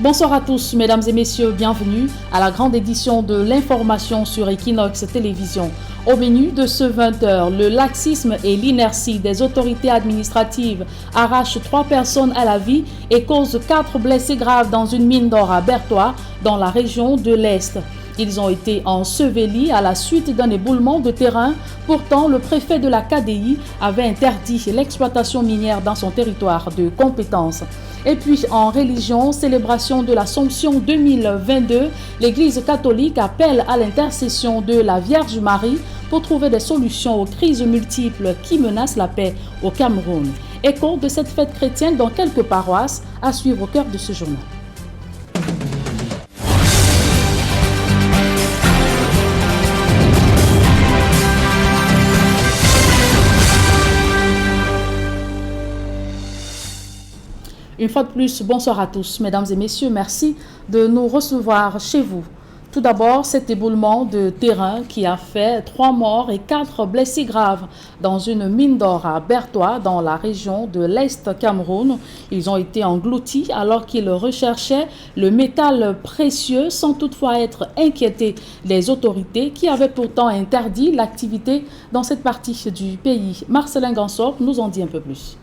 Bonsoir à tous, mesdames et messieurs, bienvenue à la grande édition de l'information sur Equinox Télévision. Au menu de ce 20h, le laxisme et l'inertie des autorités administratives arrachent 3 personnes à la vie et causent 4 blessés graves dans une mine d'or à Bertois, dans la région de l'Est. Ils ont été ensevelis à la suite d'un éboulement de terrain. Pourtant, le préfet de la KDI avait interdit l'exploitation minière dans son territoire de compétence. Et puis, en religion, célébration de l'Assomption 2022, l'Église catholique appelle à l'intercession de la Vierge Marie pour trouver des solutions aux crises multiples qui menacent la paix au Cameroun. Écho de cette fête chrétienne dans quelques paroisses à suivre au cœur de ce journal. Une fois de plus, bonsoir à tous, mesdames et messieurs, merci de nous recevoir chez vous. Tout d'abord, cet éboulement de terrain qui a fait 3 morts et 4 blessés graves dans une mine d'or à Bertois, dans la région de l'Est Cameroun. Ils ont été engloutis alors qu'ils recherchaient le métal précieux sans toutefois être inquiétés des autorités qui avaient pourtant interdit l'activité dans cette partie du pays. Marcelin Gansop nous en dit un peu plus.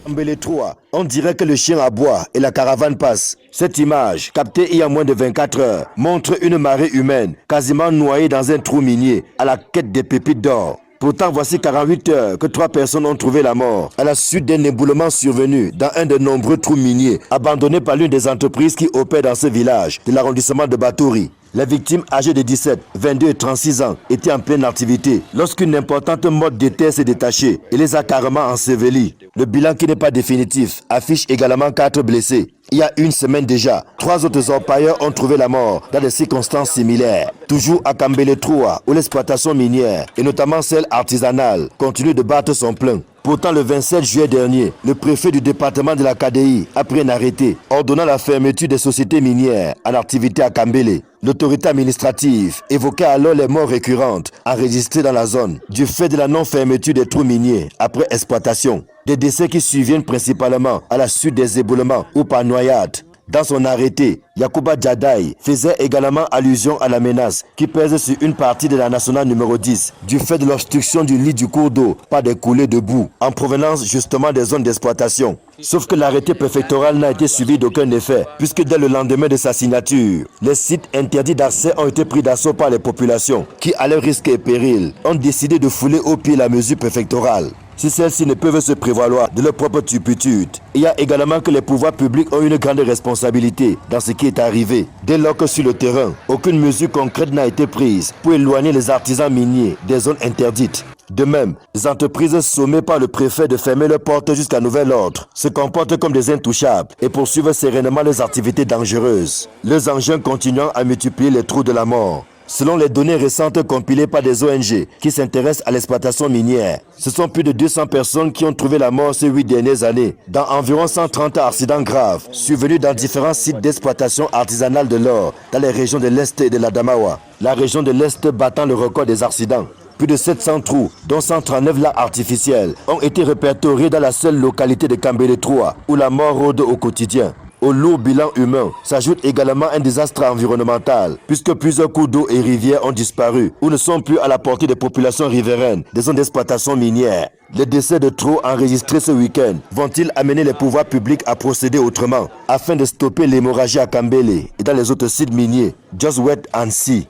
Kambele 3, on dirait que le chien aboie et la caravane passe. Cette image, captée il y a moins de 24 heures, montre une marée humaine quasiment noyée dans un trou minier à la quête des pépites d'or. Pourtant, voici 48 heures que 3 personnes ont trouvé la mort à la suite d'un éboulement survenu dans un de nombreux trous miniers abandonnés par l'une des entreprises qui opèrent dans ce village de l'arrondissement de Batouri. Les victimes âgées de 17, 22 et 36 ans étaient en pleine activité lorsqu'une importante motte de terre s'est détachée et les a carrément ensevelis. Le bilan, qui n'est pas définitif, affiche également 4 blessés. Il y a une semaine déjà, 3 autres orpailleurs ont trouvé la mort dans des circonstances similaires. Toujours à Kambele 3, où l'exploitation minière, et notamment celle artisanale, continue de battre son plein. Pourtant, le 27 juillet dernier, le préfet du département de la KDI a pris un arrêté ordonnant la fermeture des sociétés minières en activité à Kambele. L'autorité administrative évoquait alors les morts récurrentes enregistrées dans la zone du fait de la non-fermeture des trous miniers après exploitation. Des décès qui surviennent principalement à la suite des éboulements ou par noyade. Dans son arrêté, Yacouba Djadaï faisait également allusion à la menace qui pèse sur une partie de la nationale numéro 10 du fait de l'obstruction du lit du cours d'eau par des coulées de boue en provenance justement des zones d'exploitation. Sauf que l'arrêté préfectoral n'a été suivi d'aucun effet puisque dès le lendemain de sa signature, les sites interdits d'accès ont été pris d'assaut par les populations qui, à leur risque et péril, ont décidé de fouler au pied la mesure préfectorale. Si celles-ci ne peuvent se prévaloir de leur propre turpitude, il y a également que les pouvoirs publics ont une grande responsabilité dans ce qui est arrivé. Dès lors que sur le terrain, aucune mesure concrète n'a été prise pour éloigner les artisans miniers des zones interdites. De même, les entreprises sommées par le préfet de fermer leurs portes jusqu'à nouvel ordre se comportent comme des intouchables et poursuivent sereinement leurs activités dangereuses. Leurs engins continuant à multiplier les trous de la mort. Selon les données récentes compilées par des ONG qui s'intéressent à l'exploitation minière, ce sont plus de 200 personnes qui ont trouvé la mort ces 8 dernières années, dans environ 130 accidents graves, survenus dans différents sites d'exploitation artisanale de l'or, dans les régions de l'Est et de l'Adamawa, la région de l'Est battant le record des accidents. Plus de 700 trous, dont 139 lacs artificiels, ont été répertoriés dans la seule localité de Kambele 3, où la mort rôde au quotidien. Au lourd bilan humain s'ajoute également un désastre environnemental, puisque plusieurs cours d'eau et rivières ont disparu ou ne sont plus à la portée des populations riveraines des zones d'exploitation minière. Les décès de trop enregistrés ce week-end vont-ils amener les pouvoirs publics à procéder autrement afin de stopper l'hémorragie à Kambele et dans les autres sites miniers? Just wait and see.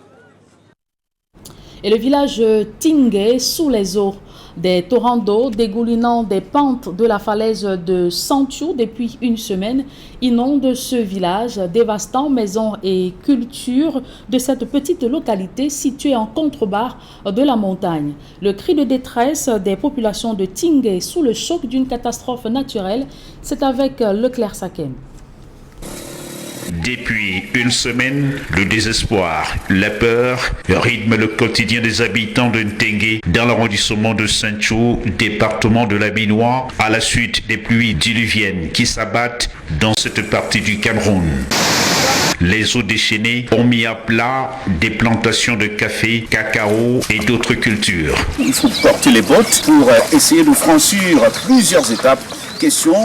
Et le village Tingé, sous les eaux, des torrents d'eau dégoulinant des pentes de la falaise de Santiou depuis une semaine inondent ce village, dévastant maisons et cultures de cette petite localité située en contrebas de la montagne. Le cri de détresse des populations de Tingé sous le choc d'une catastrophe naturelle, c'est avec Leclerc Sakem. Depuis une semaine, le désespoir, la peur rythment le quotidien des habitants de Ntengue dans l'arrondissement de Saint-Chou, département de la Minois, à la suite des pluies diluviennes qui s'abattent dans cette partie du Cameroun. Les eaux déchaînées ont mis à plat des plantations de café, cacao et d'autres cultures. Il faut porter les bottes pour essayer de franchir plusieurs étapes. Question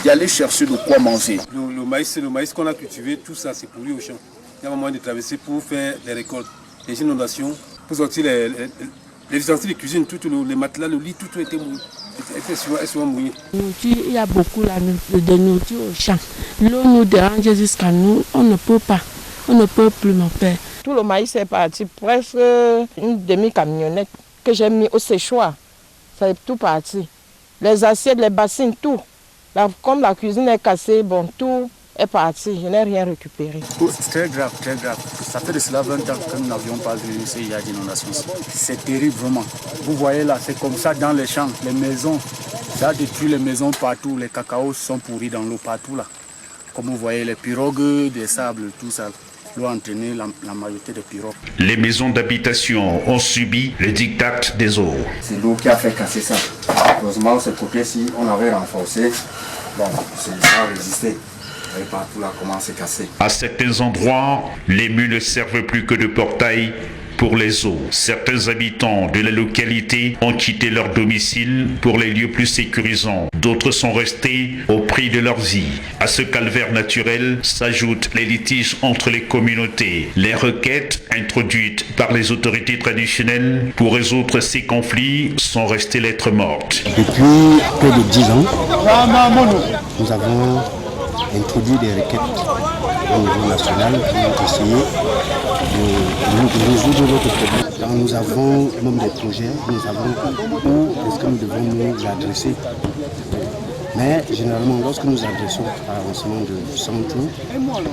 d'aller chercher de quoi manger. Le maïs qu'on a cultivé, tout ça, c'est pourri au champ. Il y a un moyen de traverser pour faire des récoltes, des inondations, pour sortir les ustensiles de cuisine, les matelas, le lit, tout était mouillé. C'est souvent mouillé. Il y a beaucoup de nourriture au champ. L'eau nous dérange jusqu'à nous, on ne peut plus, mon père. Tout le maïs est parti, presque une demi-camionnette que j'ai mis au séchoir. Ça est tout parti. Les assiettes, les bassines, tout. Comme la cuisine est cassée, bon, tout est parti. Je n'ai rien récupéré. C'est très grave, très grave. Ça fait de cela 20 ans que nous n'avions pas vu il y a d'inondation. C'est terrible, vraiment. Vous voyez là, c'est comme ça dans les champs, les maisons. Ça a détruit les maisons partout. Les cacaos sont pourris dans l'eau partout là. Comme vous voyez, les pirogues, des sables, tout ça. L'eau a entraîné la majorité des pirogues. Les maisons d'habitation ont subi le diktat des eaux. C'est l'eau qui a fait casser ça. Heureusement, ce côté-ci, on avait renforcé. Bon, ça a résisté. Et partout là, comment c'est cassé. À certains endroits, les murs ne servent plus que de portail pour les eaux. Certains habitants de la localité ont quitté leur domicile pour les lieux plus sécurisants. D'autres sont restés au prix de leur vie. À ce calvaire naturel s'ajoutent les litiges entre les communautés. Les requêtes introduites par les autorités traditionnelles pour résoudre ces conflits sont restées lettres mortes. Depuis près de 10 ans, nous avons introduit des requêtes au niveau national pour essayer de résoudre notre problème. Quand nous avons même des projets, nous savons où est-ce que nous devons nous adresser. Mais généralement, lorsque nous adressons à l'avancement de 100 jours,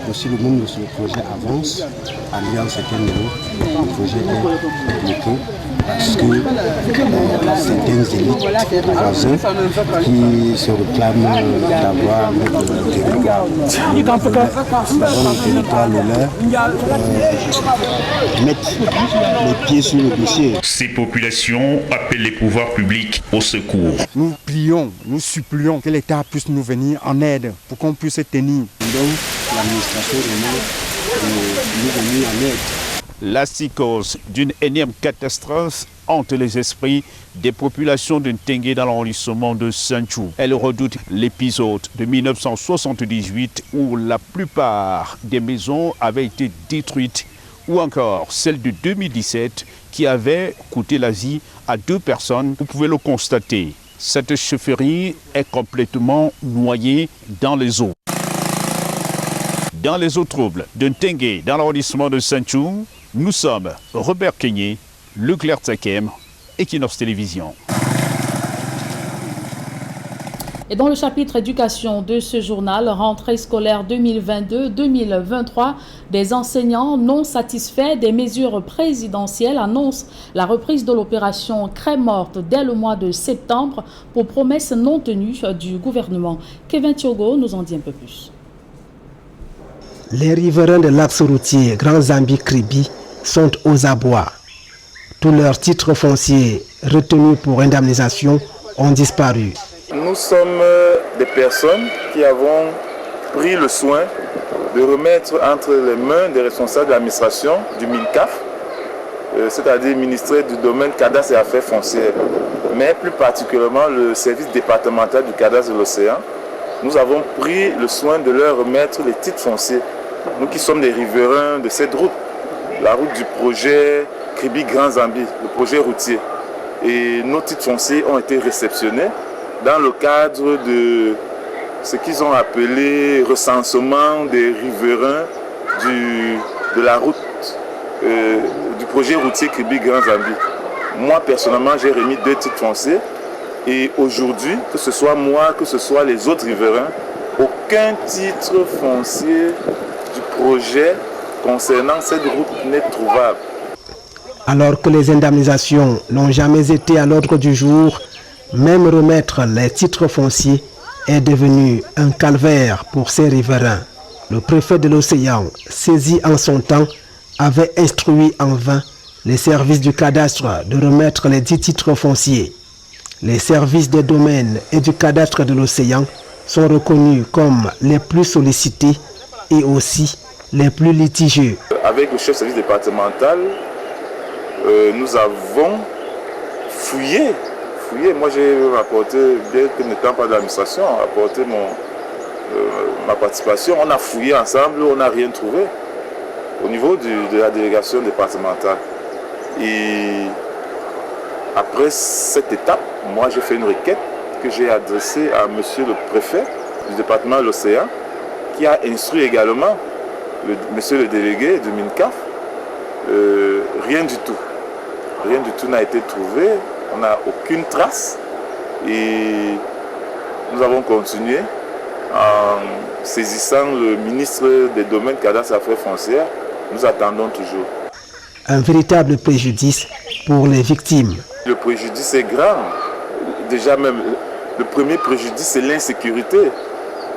aussi le monde de ce projet avance, arrivé à un certain niveau, le projet est bloqué parce que certaines élites voisins qui se réclament d'avoir notre territoire, le leur, mettent les pieds sur le dossier. Ces populations appellent les pouvoirs publics au secours. Nous prions, nous supplions que l'État puisse nous venir en aide pour qu'on puisse tenir. Donc l'administration demande de nous venir en aide. La psychose d'une énième catastrophe hante les esprits des populations de Ntengue dans l'arrondissement de Santhiou. Elle redoute l'épisode de 1978 où la plupart des maisons avaient été détruites, ou encore celle de 2017 qui avait coûté la vie à 2 personnes. Vous pouvez le constater. Cette chefferie est complètement noyée dans les eaux. Dans les eaux troubles de Ntengue, dans l'arrondissement de Santhiou, nous sommes Robert Kenyé, Leclerc Tsakem, Equinox Télévision. Et dans le chapitre éducation de ce journal, rentrée scolaire 2022-2023, des enseignants non satisfaits des mesures présidentielles annoncent la reprise de l'opération Crème morte dès le mois de septembre pour promesses non tenues du gouvernement. Kevin Thiogo nous en dit un peu plus. Les riverains de l'axe routier Grand Zambi-Kribi sont aux abois. Tous leurs titres fonciers retenus pour indemnisation ont disparu. Nous sommes des personnes qui avons pris le soin de remettre entre les mains des responsables de l'administration du MINCAF, c'est-à-dire ministère du domaine cadastre et affaires foncières, mais plus particulièrement le service départemental du cadastre de l'océan. Nous avons pris le soin de leur remettre les titres fonciers. Nous qui sommes des riverains de cette route, la route du projet Kribi Grand Zambi, le projet routier. Et nos titres fonciers ont été réceptionnés dans le cadre de ce qu'ils ont appelé recensement des riverains de la route du projet routier Kribi Grand Zambi. Moi personnellement j'ai remis 2 titres fonciers et aujourd'hui, que ce soit moi, que ce soit les autres riverains, aucun titre foncier du projet concernant cette route n'est trouvable. Alors que les indemnisations n'ont jamais été à l'ordre du jour, même remettre les titres fonciers est devenu un calvaire pour ces riverains. Le préfet de l'Océan, saisi en son temps, avait instruit en vain les services du cadastre de remettre les 10 titres fonciers. Les services des domaines et du cadastre de l'Océan sont reconnus comme les plus sollicités et aussi les plus litigieux. Avec le chef de service départemental, nous avons fouillé. Moi j'ai rapporté, bien que n'étant pas de l'administration, rapporté ma participation. On a fouillé ensemble, on n'a rien trouvé au niveau de la délégation départementale. Et après cette étape, moi j'ai fait une requête que j'ai adressée à monsieur le préfet du département de l'Océan, qui a instruit également monsieur le délégué du MINCAF. Rien du tout n'a été trouvé, on n'a aucune trace et nous avons continué en saisissant le ministre des Domaines, Cadastre et Affaires foncières. Nous attendons toujours. Un véritable préjudice pour les victimes. Le préjudice est grand. Déjà même, le premier préjudice, c'est l'insécurité.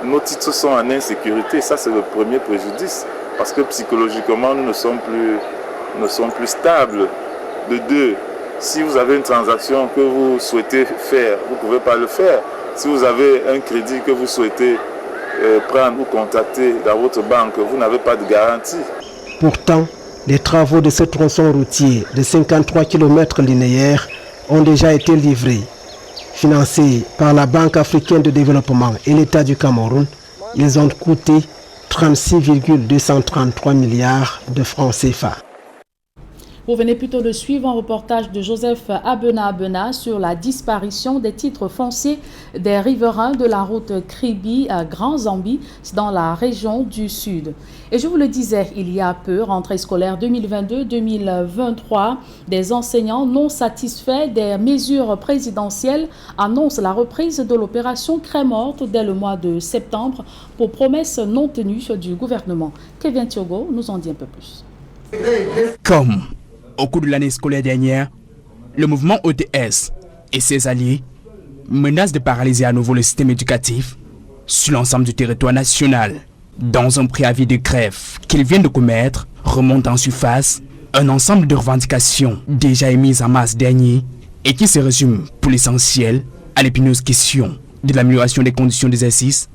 Nos titres sont en insécurité. Ça, c'est le premier préjudice. Parce que psychologiquement, nous ne sommes plus stables. De deux, si vous avez une transaction que vous souhaitez faire, vous ne pouvez pas le faire. Si vous avez un crédit que vous souhaitez prendre ou contacter dans votre banque, vous n'avez pas de garantie. Pourtant, les travaux de ce tronçon routier de 53 km linéaires ont déjà été livrés. Financés par la Banque africaine de développement et l'État du Cameroun, ils ont coûté 36,233 milliards de francs CFA. Vous venez plutôt de suivre un reportage de Joseph Abena sur la disparition des titres fonciers des riverains de la route Kribi à Grand Zambie dans la région du Sud. Et je vous le disais il y a peu, rentrée scolaire 2022-2023, des enseignants non satisfaits des mesures présidentielles annoncent la reprise de l'opération Craie morte dès le mois de septembre pour promesses non tenues du gouvernement. Kevin Thiogo nous en dit un peu plus. Comme au cours de l'année scolaire dernière, le mouvement OTS et ses alliés menacent de paralyser à nouveau le système éducatif sur l'ensemble du territoire national. Dans un préavis de grève qu'ils viennent de commettre, remonte en surface un ensemble de revendications déjà émises en mars dernier et qui se résument pour l'essentiel à l'épineuse question de l'amélioration des conditions d'exercice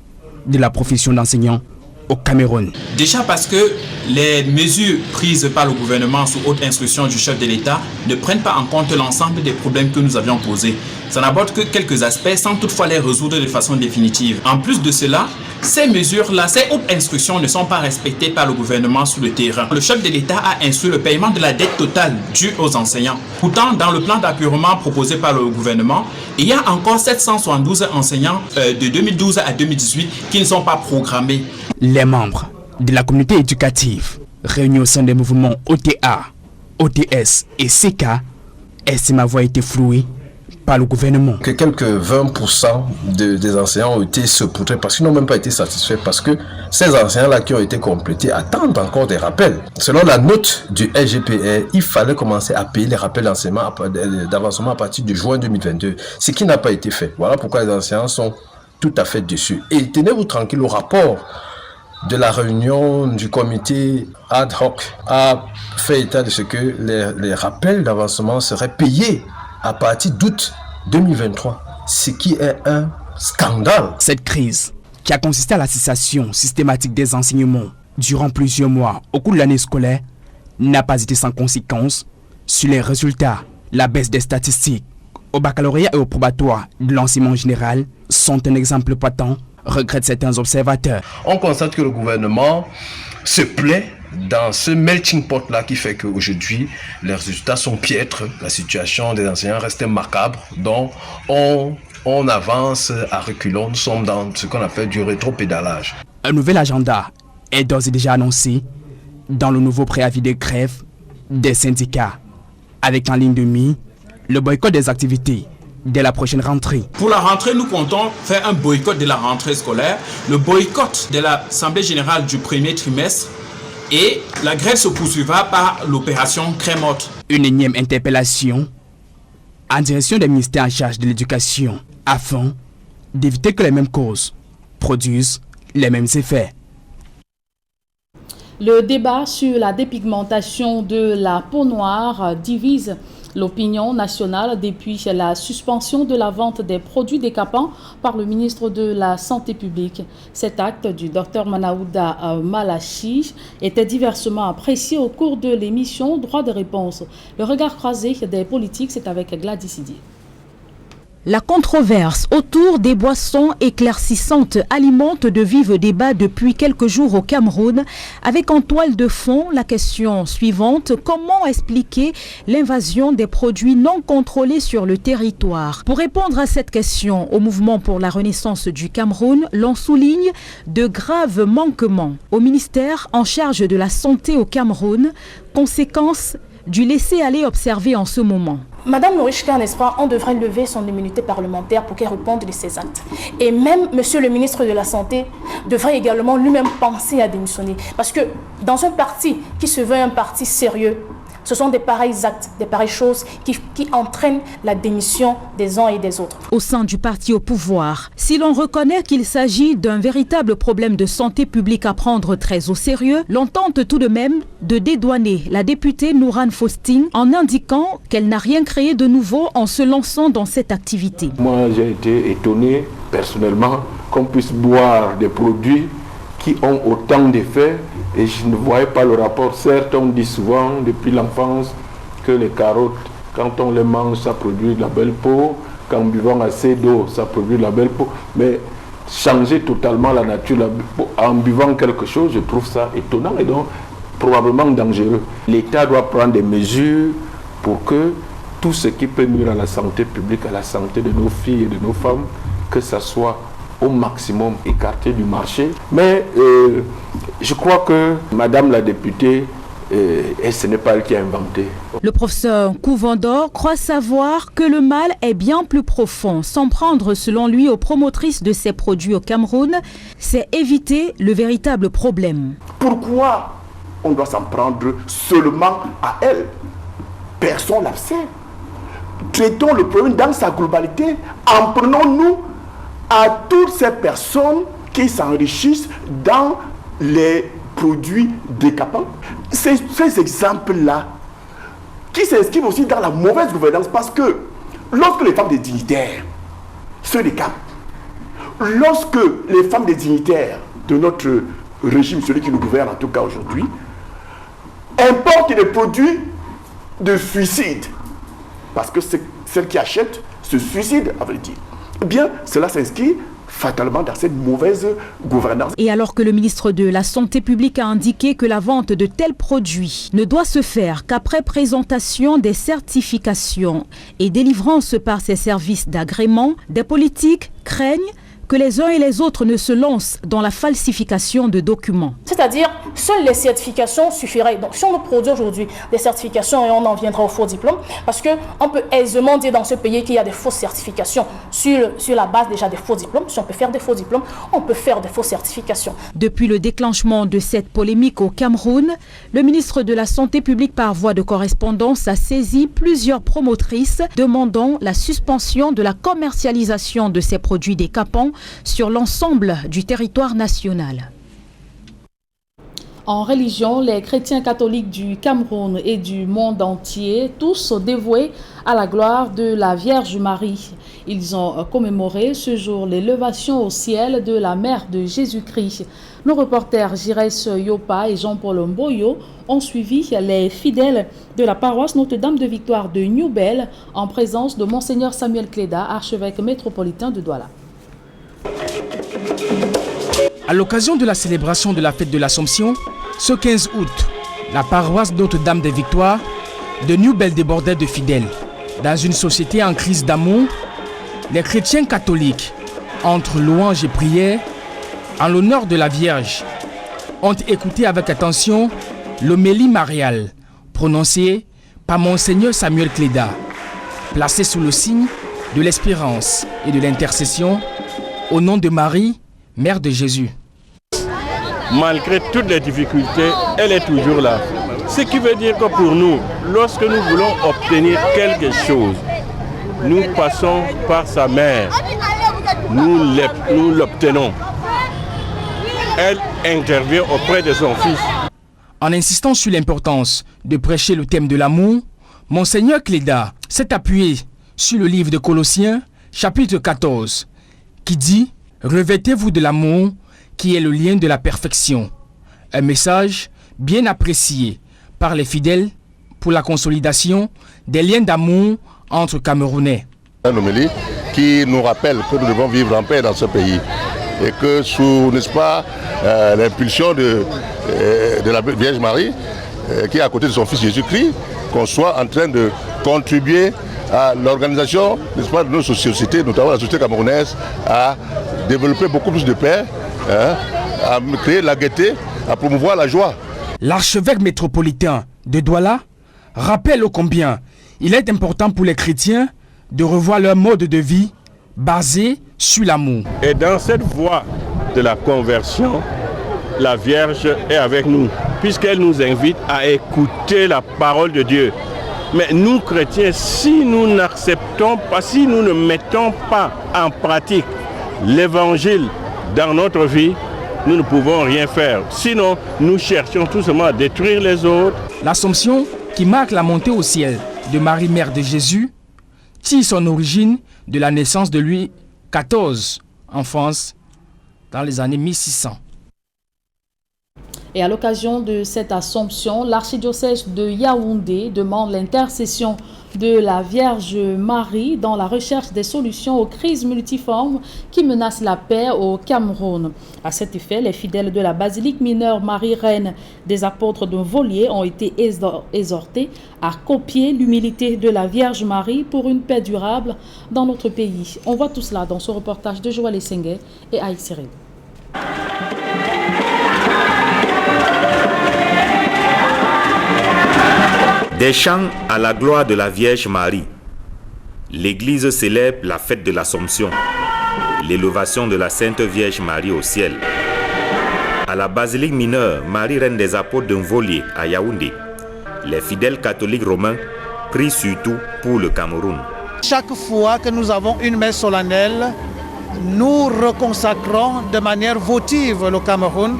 de la profession d'enseignant au Cameroun. Déjà parce que les mesures prises par le gouvernement sous haute instruction du chef de l'État ne prennent pas en compte l'ensemble des problèmes que nous avions posés. Ça n'aborde que quelques aspects sans toutefois les résoudre de façon définitive. En plus de cela, ces mesures-là, ces hautes instructions ne sont pas respectées par le gouvernement sur le terrain. Le chef de l'État a instruit le paiement de la dette totale due aux enseignants. Pourtant, dans le plan d'apurement proposé par le gouvernement, il y a encore 772 enseignants de 2012 à 2018 qui ne sont pas programmés. Les membres de la communauté éducative réunis au sein des mouvements OTA, OTS et CK estiment avoir été floués par le gouvernement. Que quelques 20% des enseignants ont été sepoutrés parce qu'ils n'ont même pas été satisfaits parce que ces enseignants-là qui ont été complétés attendent encore des rappels. Selon la note du SGPR, il fallait commencer à payer les rappels d'avancement à partir de juin 2022, ce qui n'a pas été fait. Voilà pourquoi les enseignants sont tout à fait déçus. Et tenez-vous tranquille, le rapport de la réunion du comité ad hoc a fait état de ce que les rappels d'avancement seraient payés à partir d'août 2023, ce qui est un scandale. Cette crise, qui a consisté à la cessation systématique des enseignements durant plusieurs mois au cours de l'année scolaire, n'a pas été sans conséquence sur les résultats. La baisse des statistiques au baccalauréat et au probatoire de l'enseignement général sont un exemple patent, regrettent certains observateurs. On constate que le gouvernement se plaît dans ce melting pot là qui fait qu'aujourd'hui les résultats sont piètres, la situation des enseignants reste macabre, donc on avance à reculons, nous sommes dans ce qu'on appelle du rétropédalage. Un nouvel agenda est d'ores et déjà annoncé dans le nouveau préavis de grève des syndicats, avec en ligne de mire le boycott des activités dès la prochaine rentrée. Pour la rentrée, nous comptons faire un boycott de la rentrée scolaire, le boycott de l'Assemblée générale du premier trimestre et la grève se poursuivra par l'opération Craie morte. Une énième interpellation en direction des ministères en charge de l'éducation afin d'éviter que les mêmes causes produisent les mêmes effets. Le débat sur la dépigmentation de la peau noire divise l'opinion nationale depuis la suspension de la vente des produits décapants par le ministre de la Santé publique. Cet acte du Dr Manaouda Malachi était diversement apprécié au cours de l'émission Droit de réponse. Le regard croisé des politiques, c'est avec Gladys Idi. La controverse autour des boissons éclaircissantes alimente de vifs débats depuis quelques jours au Cameroun, avec en toile de fond la question suivante: comment expliquer l'invasion des produits non contrôlés sur le territoire? Pour répondre à cette question, au mouvement pour la renaissance du Cameroun, l'on souligne de graves manquements au ministère en charge de la santé au Cameroun, conséquence du laisser-aller observé en ce moment. Madame Norishka, n'est-ce pas, on devrait lever son immunité parlementaire pour qu'elle réponde de ses actes. Et même Monsieur le ministre de la Santé devrait également lui-même penser à démissionner. Parce que dans un parti qui se veut un parti sérieux, ce sont des pareils actes, des pareilles choses qui entraînent la démission des uns et des autres. Au sein du parti au pouvoir, si l'on reconnaît qu'il s'agit d'un véritable problème de santé publique à prendre très au sérieux, l'on tente tout de même de dédouaner la députée Nourane Faustin en indiquant qu'elle n'a rien créé de nouveau en se lançant dans cette activité. Moi, j'ai été étonné personnellement qu'on puisse boire des produits qui ont autant d'effets et je ne voyais pas le rapport. Certes, on dit souvent depuis l'enfance que les carottes, quand on les mange, ça produit de la belle peau, qu'en buvant assez d'eau, ça produit de la belle peau, mais changer totalement la nature en buvant quelque chose, je trouve ça étonnant et donc probablement dangereux. L'État doit prendre des mesures pour que tout ce qui peut nuire à la santé publique, à la santé de nos filles et de nos femmes, que ça soit au maximum écarté du marché. Mais je crois que Madame la députée, et ce n'est pas elle qui a inventé. Le professeur Couvendor croit savoir que le mal est bien plus profond. S'en prendre, selon lui, aux promotrices de ces produits au Cameroun, c'est éviter le véritable problème. Pourquoi on doit s'en prendre seulement à elle? Personne n'absent. Traitons le problème dans sa globalité. En prenons-nous à toutes ces personnes qui s'enrichissent dans les produits décapants. Ces exemples-là qui s'inscrivent aussi dans la mauvaise gouvernance, parce que lorsque les femmes des dignitaires se décapent, lorsque les femmes des dignitaires de notre régime, celui qui nous gouverne en tout cas aujourd'hui, importent des produits de suicide, parce que celles qui achètent se suicident, à vrai dire, eh bien, cela s'inscrit fatalement dans cette mauvaise gouvernance. Et alors que le ministre de la Santé publique a indiqué que la vente de tels produits ne doit se faire qu'après présentation des certifications et délivrance par ses services d'agrément, des politiques craignent que les uns et les autres ne se lancent dans la falsification de documents. C'est-à-dire, seules les certifications suffiraient. Donc, si on nous produit aujourd'hui des certifications et on en viendra au faux diplôme, parce qu'on peut aisément dire dans ce pays qu'il y a des fausses certifications sur la base déjà des faux diplômes. Si on peut faire des faux diplômes, on peut faire des fausses certifications. Depuis le déclenchement de cette polémique au Cameroun, le ministre de la Santé publique par voie de correspondance a saisi plusieurs promotrices demandant la suspension de la commercialisation de ces produits décapants sur l'ensemble du territoire national. En religion, les chrétiens catholiques du Cameroun et du monde entier, tous dévoués à la gloire de la Vierge Marie. Ils ont commémoré ce jour l'élévation au ciel de la mère de Jésus-Christ. Nos reporters Girès Yopa et Jean-Paul Mboyo ont suivi les fidèles de la paroisse Notre-Dame de Victoire de Newbel en présence de Monseigneur Samuel Cléda, archevêque métropolitain de Douala. À l'occasion de la célébration de la fête de l'Assomption, ce 15 août, la paroisse Notre-Dame des Victoires de Newbel débordait de fidèles. Dans une société en crise d'amour, les chrétiens catholiques, entre louanges et prières, en l'honneur de la Vierge, ont écouté avec attention l'homélie mariale prononcée par Monseigneur Samuel Cléda, placée sous le signe de l'espérance et de l'intercession au nom de Marie, Mère de Jésus. Malgré toutes les difficultés, elle est toujours là. Ce qui veut dire que pour nous, lorsque nous voulons obtenir quelque chose, nous passons par sa mère. Nous l'obtenons. Elle intervient auprès de son fils. En insistant sur l'importance de prêcher le thème de l'amour, Monseigneur Cléda s'est appuyé sur le livre de Colossiens, chapitre 14, qui dit « Revêtez-vous de l'amour qui est le lien de la perfection ». Un message bien apprécié par les fidèles pour la consolidation des liens d'amour entre Camerounais. Un homélie qui nous rappelle que nous devons vivre en paix dans ce pays. Et que sous, n'est-ce pas, l'impulsion de la Vierge Marie, qui est à côté de son fils Jésus-Christ, qu'on soit en train de contribuer à l'organisation, n'est-ce pas, de nos sociétés, notamment la société camerounaise, à développer beaucoup plus de paix, à créer la gaieté, à promouvoir la joie. L'archevêque métropolitain de Douala rappelle ô combien il est important pour les chrétiens de revoir leur mode de vie basé sur l'amour. Et dans cette voie de la conversion, la Vierge est avec nous, puisqu'elle nous invite à écouter la parole de Dieu. Mais nous, chrétiens, si nous n'acceptons pas, si nous ne mettons pas en pratique l'évangile dans notre vie, nous ne pouvons rien faire. Sinon, nous cherchons tout simplement à détruire les autres. L'Assomption, qui marque la montée au ciel de Marie, mère de Jésus, tire son origine de la naissance de Louis XIV en France dans les années 1600. Et à l'occasion de cette Assomption, l'archidiocèse de Yaoundé demande l'intercession de la Vierge Marie dans la recherche des solutions aux crises multiformes qui menacent la paix au Cameroun. À cet effet, les fidèles de la basilique mineure Marie-Reine des Apôtres de Volier ont été exhortés à copier l'humilité de la Vierge Marie pour une paix durable dans notre pays. On voit tout cela dans ce reportage de Joël Essengue et Aïk Siré. Des chants à la gloire de la Vierge Marie. L'Église célèbre la fête de l'Assomption, l'élévation de la Sainte Vierge Marie au ciel. À la basilique mineure Marie-Reine des Apôtres de Volier à Yaoundé, les fidèles catholiques romains prient surtout pour le Cameroun. Chaque fois que nous avons une messe solennelle, nous reconsacrons de manière votive le Cameroun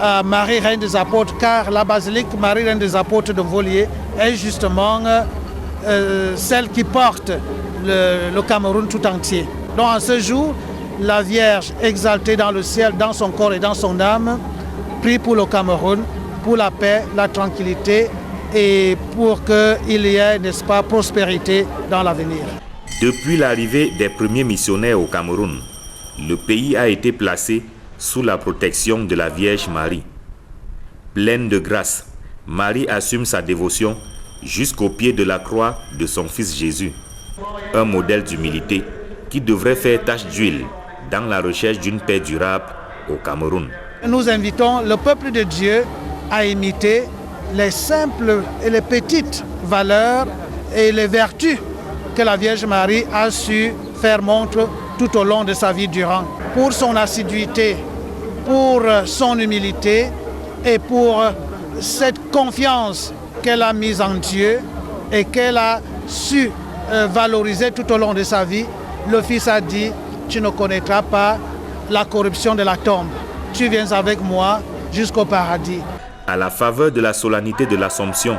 à Marie-Reine des Apôtres, car la basilique Marie-Reine des Apôtres de Volier est justement celle qui porte le Cameroun tout entier. Donc en ce jour, la Vierge exaltée dans le ciel, dans son corps et dans son âme, prie pour le Cameroun, pour la paix, la tranquillité et pour qu'il y ait, n'est-ce pas, prospérité dans l'avenir. Depuis l'arrivée des premiers missionnaires au Cameroun, le pays a été placé sous la protection de la Vierge Marie. Pleine de grâce, Marie assume sa dévotion jusqu'au pied de la croix de son fils Jésus. Un modèle d'humilité qui devrait faire tache d'huile dans la recherche d'une paix durable au Cameroun. Nous invitons le peuple de Dieu à imiter les simples et les petites valeurs et les vertus que la Vierge Marie a su faire montre tout au long de sa vie durant. Pour son assiduité, pour son humilité et pour cette confiance qu'elle a mise en Dieu et qu'elle a su valoriser tout au long de sa vie, le Fils a dit, tu ne connaîtras pas la corruption de la tombe. Tu viens avec moi jusqu'au paradis. À la faveur de la solennité de l'Assomption,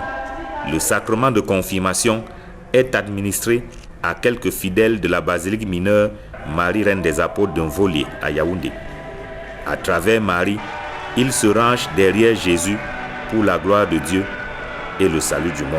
le sacrement de confirmation est administré à quelques fidèles de la basilique mineure Marie-Reine des Apôtres d'un Volier à Yaoundé. À travers Marie, ils se rangent derrière Jésus pour la gloire de Dieu et le salut du monde.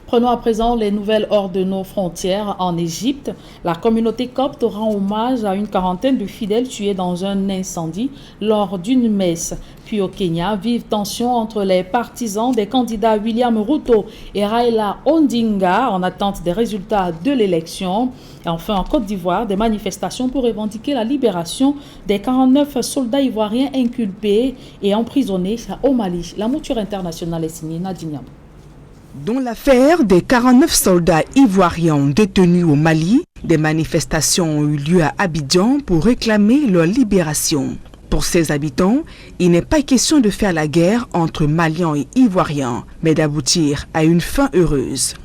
Prenons à présent les nouvelles hors de nos frontières. En Égypte, la communauté copte rend hommage à une quarantaine de fidèles tués dans un incendie lors d'une messe. Puis au Kenya, vive tension entre les partisans des candidats William Ruto et Raila Odinga en attente des résultats de l'élection. Et enfin, en Côte d'Ivoire, des manifestations pour revendiquer la libération des 49 soldats ivoiriens inculpés et emprisonnés au Mali. La mouture internationale est signée Nadine. Dans l'affaire des 49 soldats ivoiriens détenus au Mali, des manifestations ont eu lieu à Abidjan pour réclamer leur libération. Pour ces habitants, il n'est pas question de faire la guerre entre Maliens et Ivoiriens, mais d'aboutir à une fin heureuse.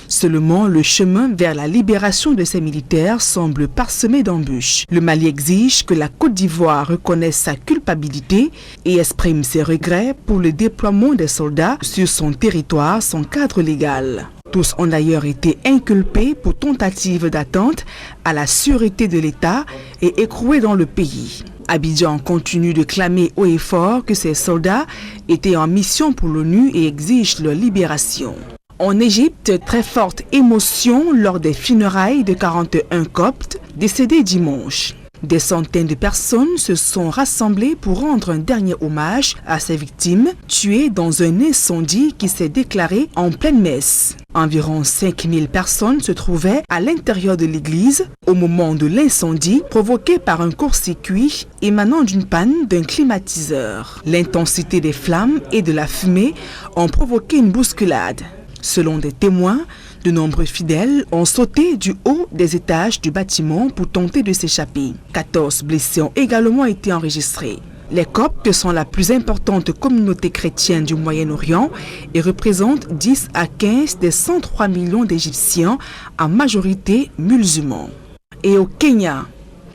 Seulement, le chemin vers la libération de ces militaires semble parsemé d'embûches. Le Mali exige que la Côte d'Ivoire reconnaisse sa culpabilité et exprime ses regrets pour le déploiement des soldats sur son territoire sans cadre légal. Tous ont d'ailleurs été inculpés pour tentative d'atteinte à la sûreté de l'État et écroués dans le pays. Abidjan continue de clamer haut et fort que ces soldats étaient en mission pour l'ONU et exige leur libération. En Égypte, très forte émotion lors des funérailles de 41 coptes décédés dimanche. Des centaines de personnes se sont rassemblées pour rendre un dernier hommage à ces victimes tuées dans un incendie qui s'est déclaré en pleine messe. Environ 5000 personnes se trouvaient à l'intérieur de l'église au moment de l'incendie provoqué par un court-circuit émanant d'une panne d'un climatiseur. L'intensité des flammes et de la fumée ont provoqué une bousculade. Selon des témoins, de nombreux fidèles ont sauté du haut des étages du bâtiment pour tenter de s'échapper. 14 blessés ont également été enregistrés. Les Coptes sont la plus importante communauté chrétienne du Moyen-Orient et représentent 10 à 15 des 103 millions d'Égyptiens, en majorité musulmans. Et au Kenya,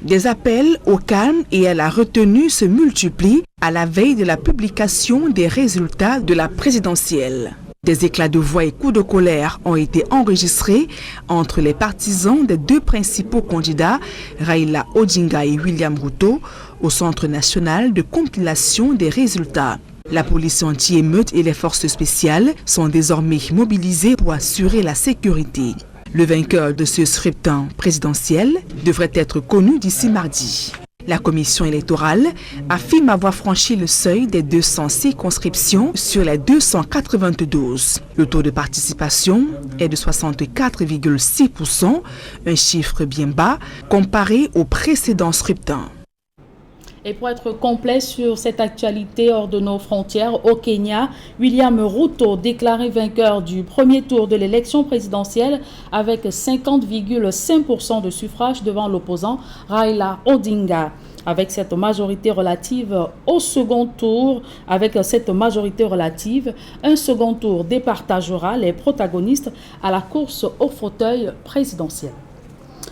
des appels au calme et à la retenue se multiplient à la veille de la publication des résultats de la présidentielle. Des éclats de voix et coups de colère ont été enregistrés entre les partisans des deux principaux candidats, Raila Odinga et William Ruto, au Centre national de compilation des résultats. La police anti-émeute et les forces spéciales sont désormais mobilisées pour assurer la sécurité. Le vainqueur de ce scrutin présidentiel devrait être connu d'ici mardi. La commission électorale affirme avoir franchi le seuil des 200 circonscriptions sur les 292. Le taux de participation est de 64,6%, un chiffre bien bas comparé au précédent scrutin. Et pour être complet sur cette actualité hors de nos frontières, au Kenya, William Ruto déclaré vainqueur du premier tour de l'élection présidentielle avec 50,5% de suffrages devant l'opposant Raila Odinga. Avec cette majorité relative au second tour, un second tour départagera les protagonistes à la course au fauteuil présidentiel.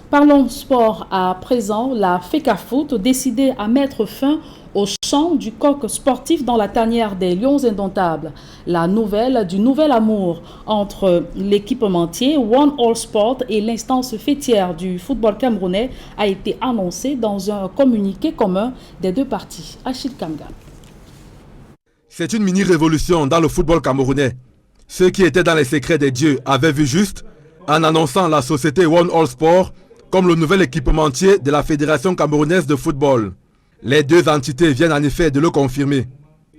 Parlons sport à présent. La FECAFOOT décidée à mettre fin au chant du coq sportif dans la tanière des Lions Indomptables. La nouvelle du nouvel amour entre l'équipementier One All Sport et l'instance fêtière du football camerounais a été annoncée dans un communiqué commun des deux parties. Achille Kanga. C'est une mini-révolution dans le football camerounais. Ceux qui étaient dans les secrets des dieux avaient vu juste en annonçant la société One All Sport comme le nouvel équipementier de la Fédération camerounaise de football. Les deux entités viennent en effet de le confirmer.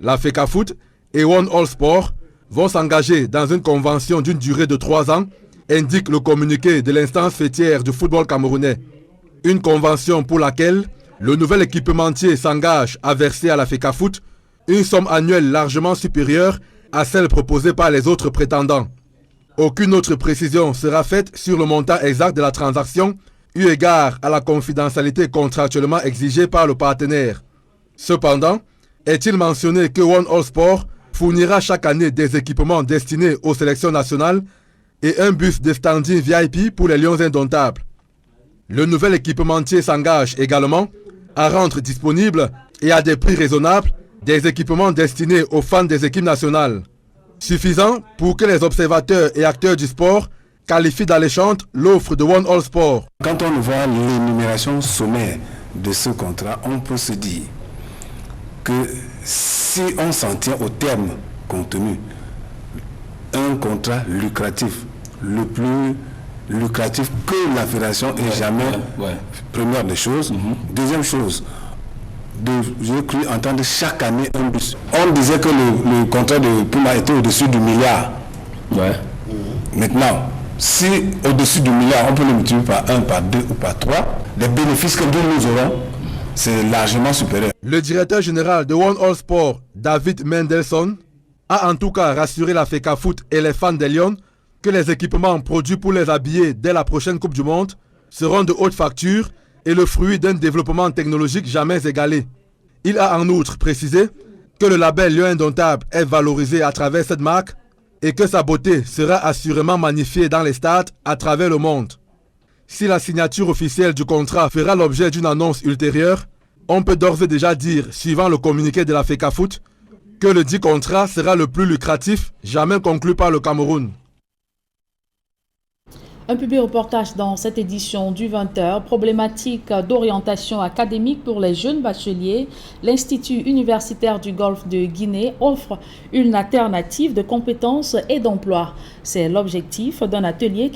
La FECAFOOT et One All Sport vont s'engager dans une convention d'une durée de 3 ans, indique le communiqué de l'instance fêtière du football camerounais. Une convention pour laquelle le nouvel équipementier s'engage à verser à la FECAFOOT une somme annuelle largement supérieure à celle proposée par les autres prétendants. Aucune autre précision sera faite sur le montant exact de la transaction, eu égard à la confidentialité contractuellement exigée par le partenaire. Cependant, est-il mentionné que One All Sport fournira chaque année des équipements destinés aux sélections nationales et un bus de standing VIP pour les Lions Indomptables. Le nouvel équipementier s'engage également à rendre disponibles et à des prix raisonnables des équipements destinés aux fans des équipes nationales, suffisant pour que les observateurs et acteurs du sport qualifie d'alléchante l'offre de One All Sport. Quand on voit l'énumération sommaire de ce contrat, on peut se dire que si on s'en tient au terme contenu, un contrat lucratif, le plus lucratif que la fédération ait jamais, première des choses. Deuxième chose, j'ai cru entendre chaque année un bus. On disait que le contrat de Puma était au-dessus du milliard. Maintenant, si au-dessus du milliard, on peut le multiplier par 1, par 2 ou par 3, les bénéfices que nous aurons, c'est largement supérieur. Le directeur général de One All Sport, David Mendelssohn, a en tout cas rassuré la FECAFOOT et les fans des Lions que les équipements produits pour les habiller dès la prochaine Coupe du Monde seront de haute facture et le fruit d'un développement technologique jamais égalé. Il a en outre précisé que le label Lions Indomptables est valorisé à travers cette marque et que sa beauté sera assurément magnifiée dans les stades à travers le monde. Si la signature officielle du contrat fera l'objet d'une annonce ultérieure, on peut d'ores et déjà dire, suivant le communiqué de la FECAFOOT, que le dit contrat sera le plus lucratif jamais conclu par le Cameroun. Un public reportage dans cette édition du 20h, problématique d'orientation académique pour les jeunes bacheliers. L'Institut universitaire du Golfe de Guinée offre une alternative de compétences et d'emploi. C'est l'objectif d'un atelier